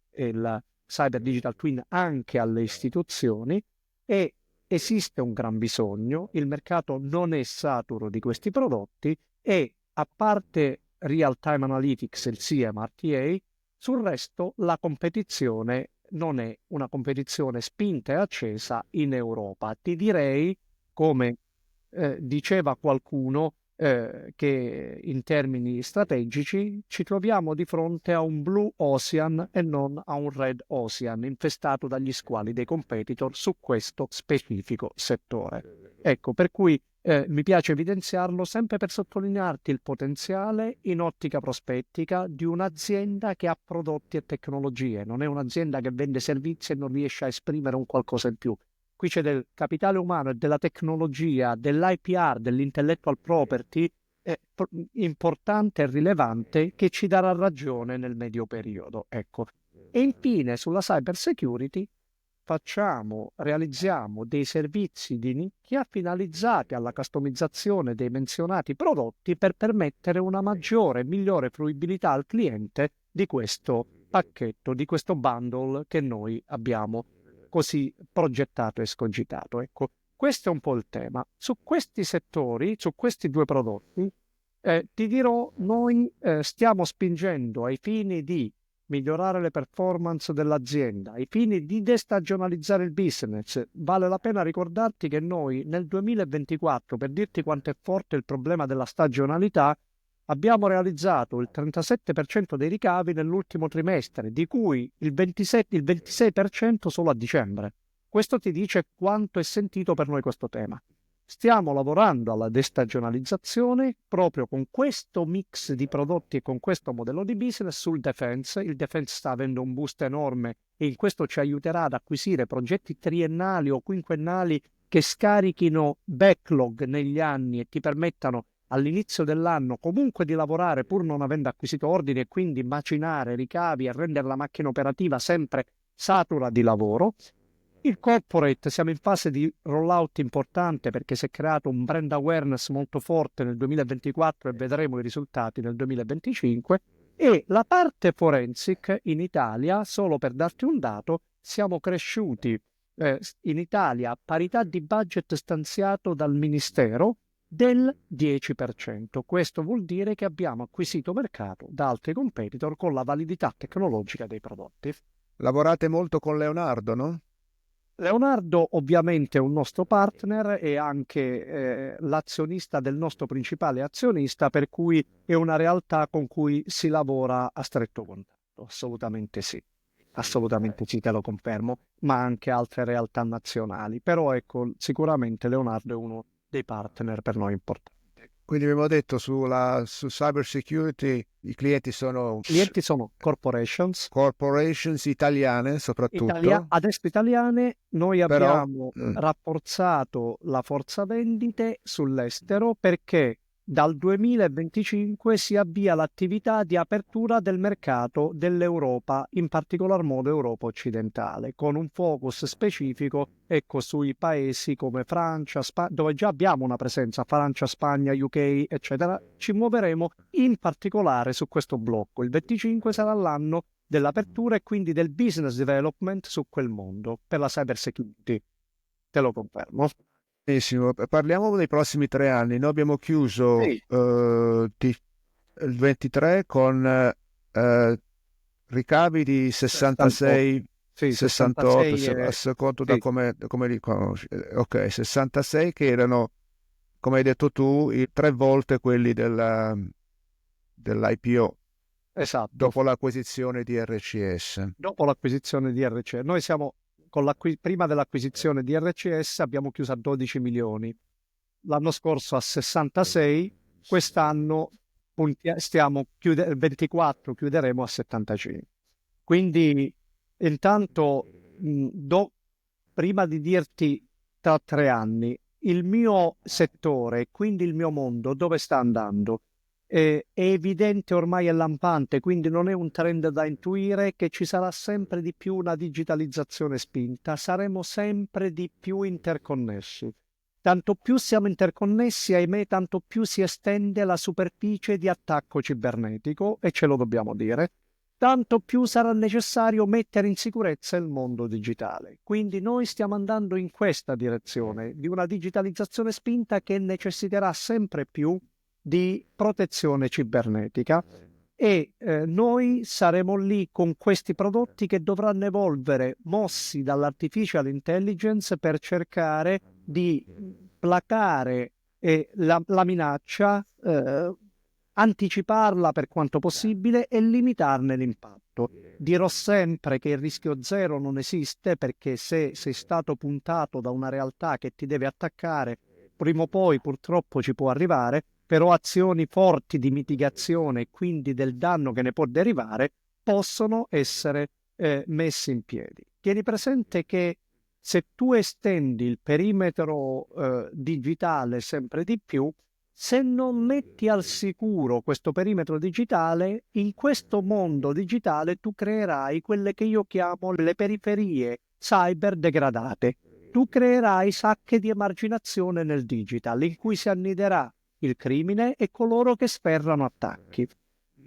cyber digital twin anche alle istituzioni, e esiste un gran bisogno, il mercato non è saturo di questi prodotti e, a parte Real Time Analytics, il CM RTA, sul resto la competizione non è una competizione spinta e accesa in Europa. Ti direi, come diceva qualcuno, che in termini strategici ci troviamo di fronte a un Blue Ocean e non a un Red Ocean, infestato dagli squali dei competitor su questo specifico settore. Ecco, per cui mi piace evidenziarlo sempre per sottolinearti il potenziale in ottica prospettica di un'azienda che ha prodotti e tecnologie, non è un'azienda che vende servizi e non riesce a esprimere un qualcosa in più. Qui c'è del capitale umano e della tecnologia, dell'IPR, dell'intellectual property importante e rilevante, che ci darà ragione nel medio periodo. Ecco. E infine sulla cyber security realizziamo dei servizi di nicchia finalizzati alla customizzazione dei menzionati prodotti per permettere una maggiore e migliore fruibilità al cliente di questo pacchetto, di questo bundle che noi abbiamo così progettato e scogitato. Ecco, questo è un po' il tema. Su questi settori, su questi due prodotti, ti dirò, noi stiamo spingendo ai fini di migliorare le performance dell'azienda, ai fini di destagionalizzare il business. Vale la pena ricordarti che noi nel 2024, per dirti quanto è forte il problema della stagionalità, abbiamo realizzato il 37% dei ricavi nell'ultimo trimestre, di cui il 26% solo a dicembre. Questo ti dice quanto è sentito per noi questo tema. Stiamo lavorando alla destagionalizzazione proprio con questo mix di prodotti e con questo modello di business sul defense. Il defense sta avendo un boost enorme e in questo ci aiuterà ad acquisire progetti triennali o quinquennali che scarichino backlog negli anni e ti permettano all'inizio dell'anno comunque di lavorare pur non avendo acquisito ordini e quindi macinare ricavi e rendere la macchina operativa sempre satura di lavoro. Il corporate, siamo in fase di rollout importante perché si è creato un brand awareness molto forte nel 2024 e vedremo i risultati nel 2025. E la parte forensic in Italia, solo per darti un dato, siamo cresciuti in Italia a parità di budget stanziato dal Ministero del 10%. Questo vuol dire che abbiamo acquisito mercato da altri competitor con la validità tecnologica dei prodotti. Lavorate molto con Leonardo, no? Leonardo ovviamente è un nostro partner e anche l'azionista del nostro principale azionista, per cui è una realtà con cui si lavora a stretto contatto. Assolutamente sì, te lo confermo, ma anche altre realtà nazionali. Però ecco, sicuramente Leonardo è uno dei partner per noi importanti. Quindi abbiamo detto su cyber security i clienti sono corporations italiane soprattutto. adesso italiane. Noi Però, abbiamo rafforzato la forza vendite sull'estero perché dal 2025 si avvia l'attività di apertura del mercato dell'Europa, in particolar modo Europa occidentale, con un focus specifico sui paesi come Francia, dove già abbiamo una presenza, Francia, Spagna, UK, eccetera. Ci muoveremo in particolare su questo blocco. Il 25 sarà l'anno dell'apertura e quindi del business development su quel mondo per la cyber security. Te lo confermo. Benissimo, parliamo dei prossimi 3 anni. Noi abbiamo chiuso il 23 con ricavi di 66, 68 a secondo da come li conosci. Ok, 66 che erano, come hai detto tu, 3 volte quelli dell'IPO. Esatto. Dopo l'acquisizione di RCS. Noi siamo prima dell'acquisizione di RCS abbiamo chiuso a 12 milioni, l'anno scorso a 66, quest'anno il 24 chiuderemo a 75. Quindi intanto, prima di dirti tra 3 anni, il mio settore, quindi il mio mondo, dove sta andando? È evidente ormai, è lampante, quindi non è un trend da intuire che ci sarà sempre di più una digitalizzazione spinta, saremo sempre di più interconnessi. Tanto più siamo interconnessi, ahimè, tanto più si estende la superficie di attacco cibernetico, e ce lo dobbiamo dire. tanto più sarà necessario mettere in sicurezza il mondo digitale. Quindi noi stiamo andando in questa direzione di una digitalizzazione spinta che necessiterà sempre più di protezione cibernetica e noi saremo lì con questi prodotti che dovranno evolvere, mossi dall'artificial intelligence, per cercare di placare la minaccia, anticiparla per quanto possibile e limitarne l'impatto. Dirò sempre che il rischio zero non esiste, perché se sei stato puntato da una realtà che ti deve attaccare, prima o poi purtroppo ci può arrivare, però azioni forti di mitigazione e quindi del danno che ne può derivare possono essere messe in piedi. Tieni presente che se tu estendi il perimetro digitale sempre di più, se non metti al sicuro questo perimetro digitale, in questo mondo digitale tu creerai quelle che io chiamo le periferie cyber degradate. Tu creerai sacche di emarginazione nel digital, in cui si anniderà il crimine e coloro che sferrano attacchi.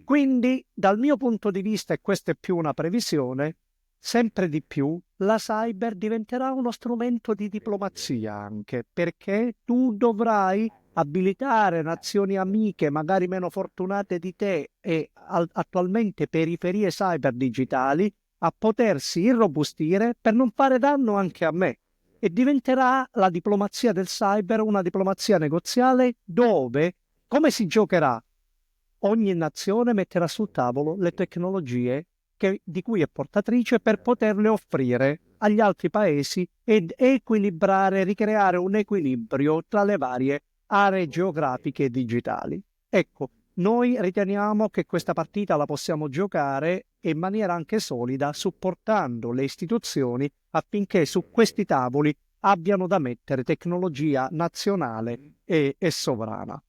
Quindi, dal mio punto di vista, e questa è più una previsione, sempre di più la cyber diventerà uno strumento di diplomazia anche, perché tu dovrai abilitare nazioni amiche, magari meno fortunate di te, e attualmente periferie cyber digitali, a potersi irrobustire per non fare danno anche a me. E diventerà la diplomazia del cyber una diplomazia negoziale dove, come si giocherà? Ogni nazione metterà sul tavolo le tecnologie di cui è portatrice per poterle offrire agli altri paesi ed equilibrare, ricreare un equilibrio tra le varie aree geografiche e digitali. Ecco, noi riteniamo che questa partita la possiamo giocare in maniera anche solida, supportando le istituzioni affinché su questi tavoli abbiano da mettere tecnologia nazionale e sovrana.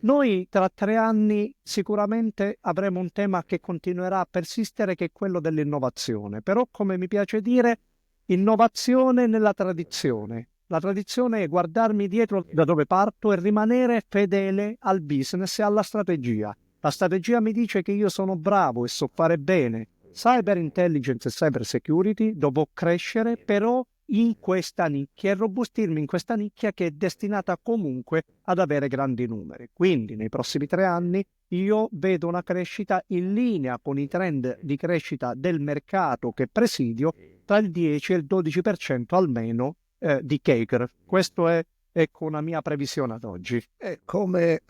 Noi tra 3 anni sicuramente avremo un tema che continuerà a persistere, che è quello dell'innovazione. Però, come mi piace dire, innovazione nella tradizione. La tradizione è guardarmi dietro da dove parto e rimanere fedele al business e alla strategia. La strategia mi dice che io sono bravo e so fare bene cyber intelligence e cyber security, devo crescere però in questa nicchia e robustirmi in questa nicchia che è destinata comunque ad avere grandi numeri. Quindi nei prossimi 3 anni io vedo una crescita in linea con i trend di crescita del mercato che presidio, tra il 10 e il 12% almeno di CAGR. Questo è, ecco, una mia previsione ad oggi. E come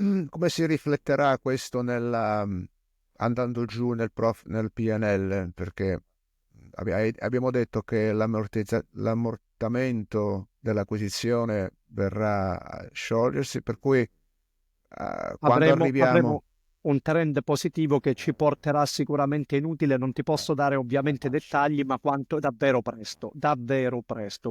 si rifletterà questo andando giù nel PNL? Perché abbiamo detto che l'ammortamento dell'acquisizione verrà a sciogliersi, per cui quando avremo un trend positivo che ci porterà sicuramente inutile. Non ti posso dare ovviamente dettagli, ma quanto davvero presto,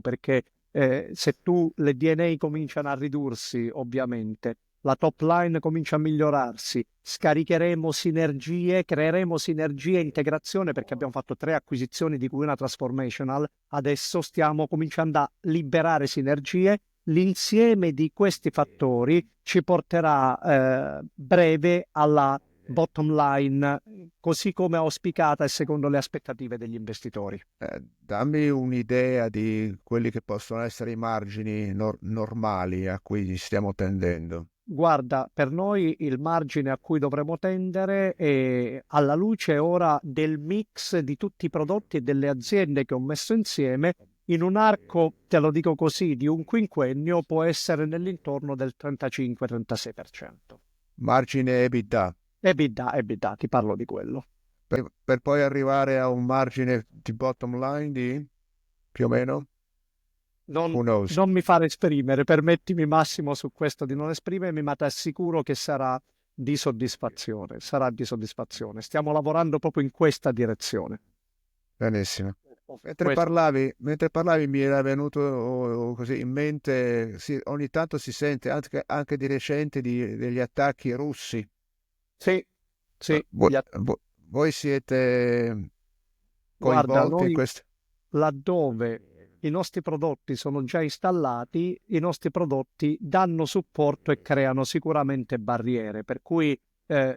perché se le DNA cominciano a ridursi, ovviamente la top line comincia a migliorarsi, scaricheremo sinergie, creeremo sinergie e integrazione, perché abbiamo fatto 3 acquisizioni di cui una transformational. Adesso stiamo cominciando a liberare sinergie. L'insieme di questi fattori ci porterà breve alla bottom line, così come auspicata e secondo le aspettative degli investitori. Dammi un'idea di quelli che possono essere i margini normali a cui stiamo tendendo. Guarda, per noi il margine a cui dovremo tendere è, alla luce ora del mix di tutti i prodotti e delle aziende che ho messo insieme, in un arco, te lo dico così, di un quinquennio, può essere nell'intorno del 35-36%. Margine EBITDA. EBITDA, ti parlo di quello. Per poi arrivare a un margine di bottom line di più o meno? Non mi fare esprimere, permettimi Massimo su questo di non esprimermi, ma ti assicuro che sarà di soddisfazione, Stiamo lavorando proprio in questa direzione. Benissimo. Mentre parlavi mi era venuto così in mente, ogni tanto si sente anche di recente degli attacchi russi. Sì. Voi siete coinvolti in questo? Laddove i nostri prodotti sono già installati, i nostri prodotti danno supporto e creano sicuramente barriere, per cui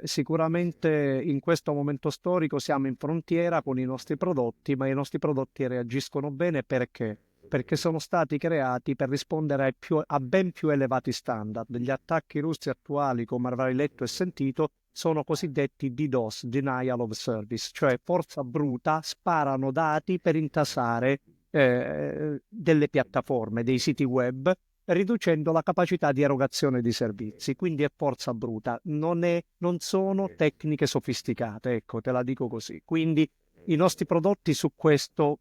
sicuramente in questo momento storico siamo in frontiera con i nostri prodotti, ma i nostri prodotti reagiscono bene perché? Perché sono stati creati per rispondere a ben più elevati standard. Gli attacchi russi attuali, come avrai letto e sentito, sono cosiddetti DDoS, Denial of Service, cioè forza bruta, sparano dati per intasare delle piattaforme, dei siti web, riducendo la capacità di erogazione di servizi. Quindi è forza bruta, non sono tecniche sofisticate, ecco, te la dico così. Quindi i nostri prodotti su questo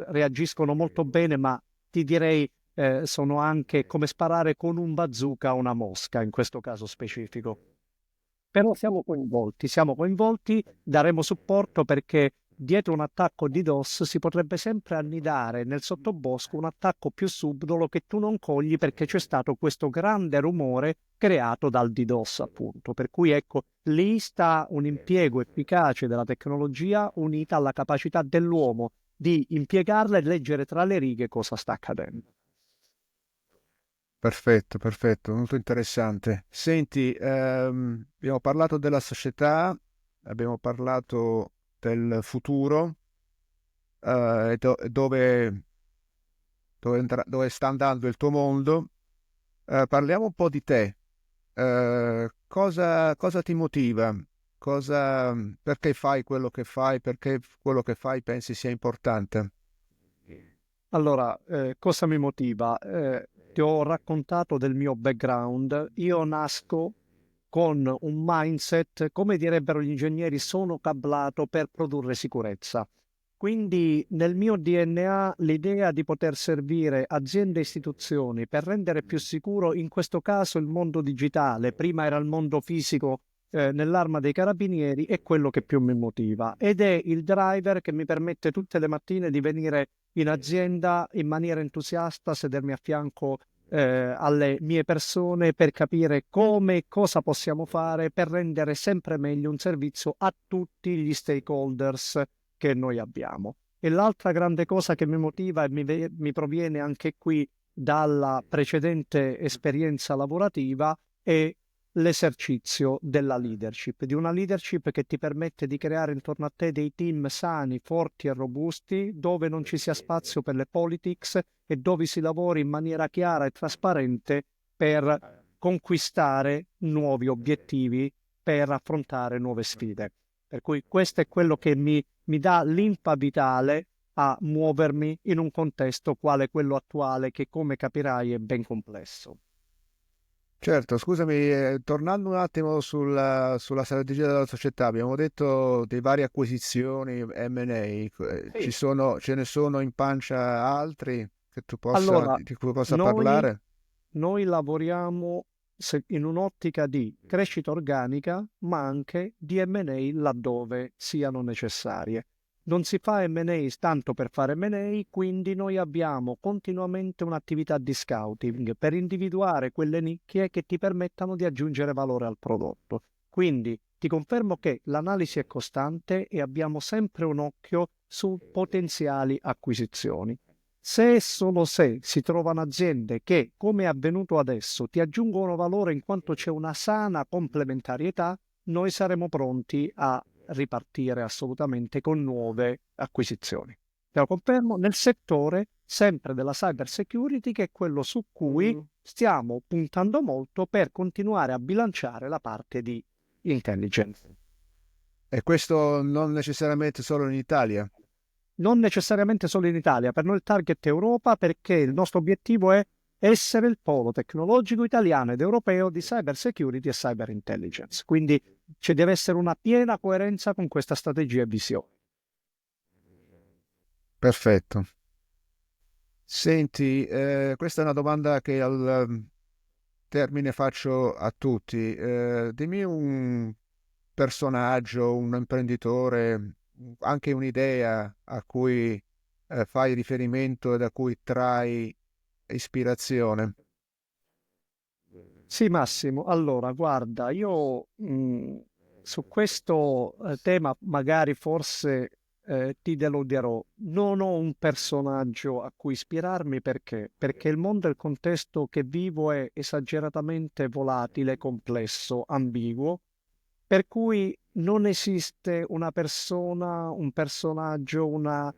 reagiscono molto bene, ma ti direi sono anche come sparare con un bazooka a una mosca in questo caso specifico. Però siamo coinvolti, daremo supporto perché dietro un attacco di DOS si potrebbe sempre annidare nel sottobosco un attacco più subdolo che tu non cogli perché c'è stato questo grande rumore creato dal DDoS, appunto. Per cui ecco, lì sta un impiego efficace della tecnologia unita alla capacità dell'uomo di impiegarla e leggere tra le righe cosa sta accadendo. Perfetto, perfetto, molto interessante. Senti, abbiamo parlato della società, abbiamo parlato del futuro, dove sta andando il tuo mondo. Parliamo un po' di te. Cosa ti motiva? Perché fai quello che fai? Perché quello che fai pensi sia importante? Allora, cosa mi motiva? Ti ho raccontato del mio background. Io nasco con un mindset, come direbbero gli ingegneri, sono cablato per produrre sicurezza. Quindi nel mio DNA l'idea di poter servire aziende e istituzioni per rendere più sicuro, in questo caso il mondo digitale, prima era il mondo fisico nell'Arma dei Carabinieri, è quello che più mi motiva ed è il driver che mi permette tutte le mattine di venire in azienda in maniera entusiasta, sedermi a fianco alle mie persone per capire come e cosa possiamo fare per rendere sempre meglio un servizio a tutti gli stakeholders che noi abbiamo. E l'altra grande cosa che mi motiva e mi proviene anche qui dalla precedente esperienza lavorativa è l'esercizio della leadership, di una leadership che ti permette di creare intorno a te dei team sani, forti e robusti, dove non ci sia spazio per le politics e dove si lavori in maniera chiara e trasparente per conquistare nuovi obiettivi, per affrontare nuove sfide. Per cui questo è quello che mi dà linfa vitale a muovermi in un contesto quale quello attuale, che come capirai è ben complesso. Certo, scusami, tornando un attimo sulla strategia della società, abbiamo detto di varie acquisizioni, M&A, Sì. ce ne sono in pancia altri che Allora, di cui possa noi, parlare? noi lavoriamo in un'ottica di crescita organica, ma anche di M&A laddove siano necessarie. Non si fa M&A tanto per fare M&A, quindi noi abbiamo continuamente un'attività di scouting per individuare quelle nicchie che ti permettano di aggiungere valore al prodotto. Quindi ti confermo che l'analisi è costante e abbiamo sempre un occhio su potenziali acquisizioni. Se e solo se si trovano aziende che, come è avvenuto adesso, ti aggiungono valore in quanto c'è una sana complementarietà, noi saremo pronti a ripartire assolutamente con nuove acquisizioni. Te lo confermo, nel settore sempre della cyber security, che è quello su cui stiamo puntando molto per continuare a bilanciare la parte di intelligence. E questo non necessariamente solo in Italia. Non necessariamente solo in Italia, per noi il target è Europa, perché il nostro obiettivo è essere il polo tecnologico italiano ed europeo di cyber security e cyber intelligence. Quindi ci deve essere una piena coerenza con questa strategia e visione. Perfetto. Senti, questa è una domanda che al termine faccio a tutti. Dimmi un personaggio, un imprenditore, anche un'idea a cui fai riferimento e da cui trai ispirazione. Sì, Massimo, allora guarda, io su questo tema magari forse ti deluderò. Non ho un personaggio a cui ispirarmi perché il mondo e il contesto che vivo è esageratamente volatile, complesso, ambiguo per cui non esiste una persona, un personaggio, una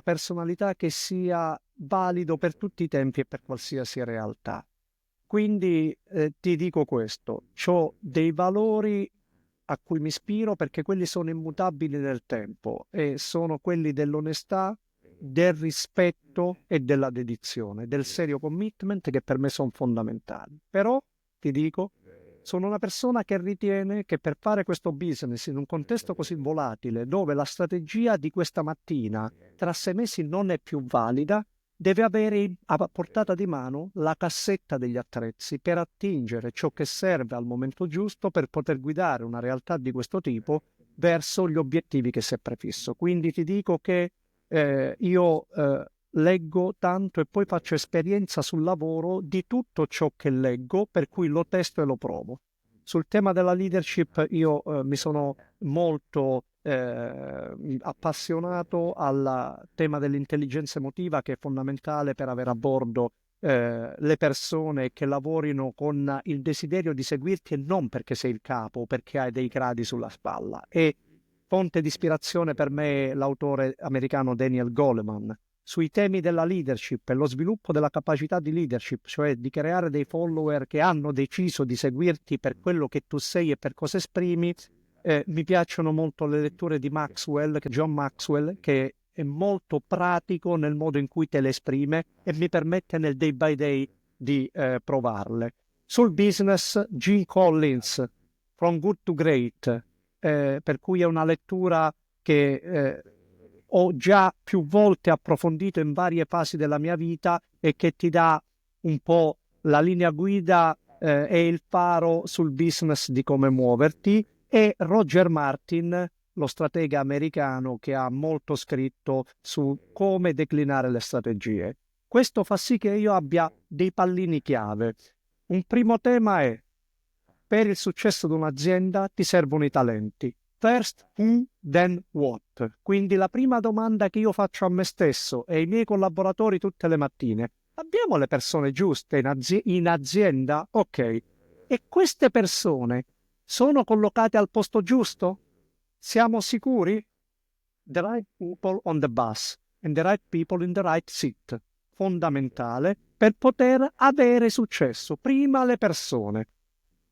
personalità che sia valido per tutti i tempi e per qualsiasi realtà. Quindi ti dico questo, ho dei valori a cui mi ispiro perché quelli sono immutabili nel tempo e sono quelli dell'onestà, del rispetto e della dedizione, del serio commitment che per me sono fondamentali. Però ti dico, sono una persona che ritiene che per fare questo business in un contesto così volatile, dove la strategia di questa mattina tra 6 mesi non è più valida, deve avere a portata di mano la cassetta degli attrezzi per attingere ciò che serve al momento giusto per poter guidare una realtà di questo tipo verso gli obiettivi che si è prefisso. Quindi ti dico che io leggo tanto e poi faccio esperienza sul lavoro di tutto ciò che leggo, per cui lo testo e lo provo. Sul tema della leadership io mi sono molto appassionato al tema dell'intelligenza emotiva, che è fondamentale per avere a bordo le persone che lavorino con il desiderio di seguirti e non perché sei il capo o perché hai dei gradi sulla spalla. E fonte di ispirazione per me è l'autore americano Daniel Goleman sui temi della leadership e lo sviluppo della capacità di leadership, cioè di creare dei follower che hanno deciso di seguirti per quello che tu sei e per cosa esprimi. Mi piacciono molto le letture di John Maxwell, che è molto pratico nel modo in cui te le esprime e mi permette nel day by day di provarle. Sul business, Jim Collins, From Good to Great, per cui è una lettura che ho già più volte approfondito in varie fasi della mia vita e che ti dà un po' la linea guida e il faro sul business di come muoverti. E Roger Martin, lo stratega americano, che ha molto scritto su come declinare le strategie. Questo fa sì che io abbia dei pallini chiave. Un primo tema è: per il successo di un'azienda ti servono i talenti. First who, then what. Quindi la prima domanda che io faccio a me stesso e ai miei collaboratori tutte le mattine: abbiamo le persone giuste in azienda? Ok. E queste persone sono collocate al posto giusto? Siamo sicuri? The right people on the bus and the right people in the right seat. Fondamentale per poter avere successo. Prima le persone.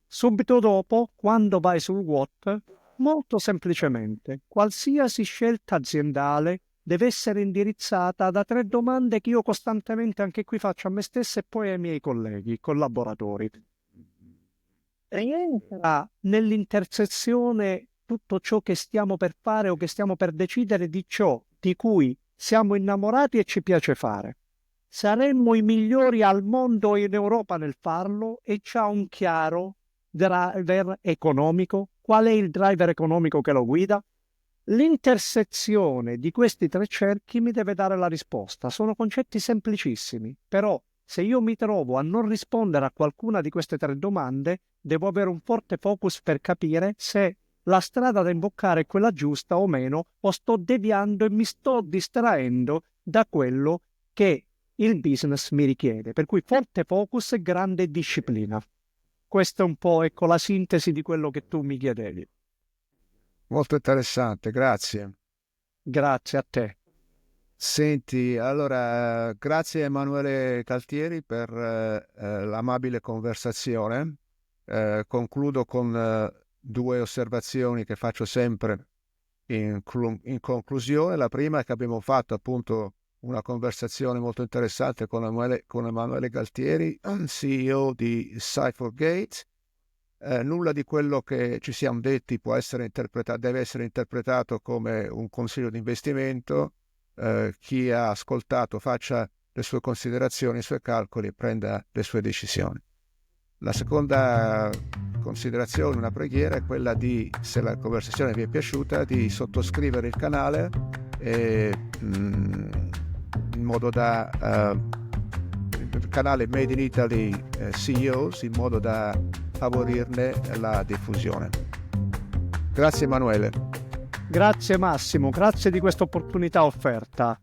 Subito dopo, quando vai sul what, molto semplicemente, qualsiasi scelta aziendale deve essere indirizzata da 3 domande che io costantemente anche qui faccio a me stesso e poi ai miei colleghi, collaboratori. Rientra nell'intersezione tutto ciò che stiamo per fare o che stiamo per decidere di ciò di cui siamo innamorati e ci piace fare. Saremmo i migliori al mondo e in Europa nel farlo e c'ha un chiaro driver economico. Qual è il driver economico che lo guida? L'intersezione di questi 3 cerchi mi deve dare la risposta. Sono concetti semplicissimi, però se io mi trovo a non rispondere a qualcuna di queste 3 domande, devo avere un forte focus per capire se la strada da imboccare è quella giusta o meno, o sto deviando e mi sto distraendo da quello che il business mi richiede. Per cui forte focus e grande disciplina. Questa è un po', ecco, la sintesi di quello che tu mi chiedevi. Molto interessante, grazie. Grazie a te. Senti, allora, grazie a Emanuele Galtieri per l'amabile conversazione. Concludo con 2 osservazioni che faccio sempre in conclusione. La prima è che abbiamo fatto appunto una conversazione molto interessante con Emanuele Galtieri, CEO di Cyphergate. Nulla di quello che ci siamo detti può essere deve essere interpretato come un consiglio di investimento. Chi ha ascoltato faccia le sue considerazioni, i suoi calcoli e prenda le sue decisioni. La seconda considerazione, una preghiera, è quella di, se la conversazione vi è piaciuta, di sottoscrivere il canale in modo da il canale Made in Italy CEOs, in modo da favorirne la diffusione. Grazie Emanuele. Grazie Massimo, grazie di questa opportunità offerta.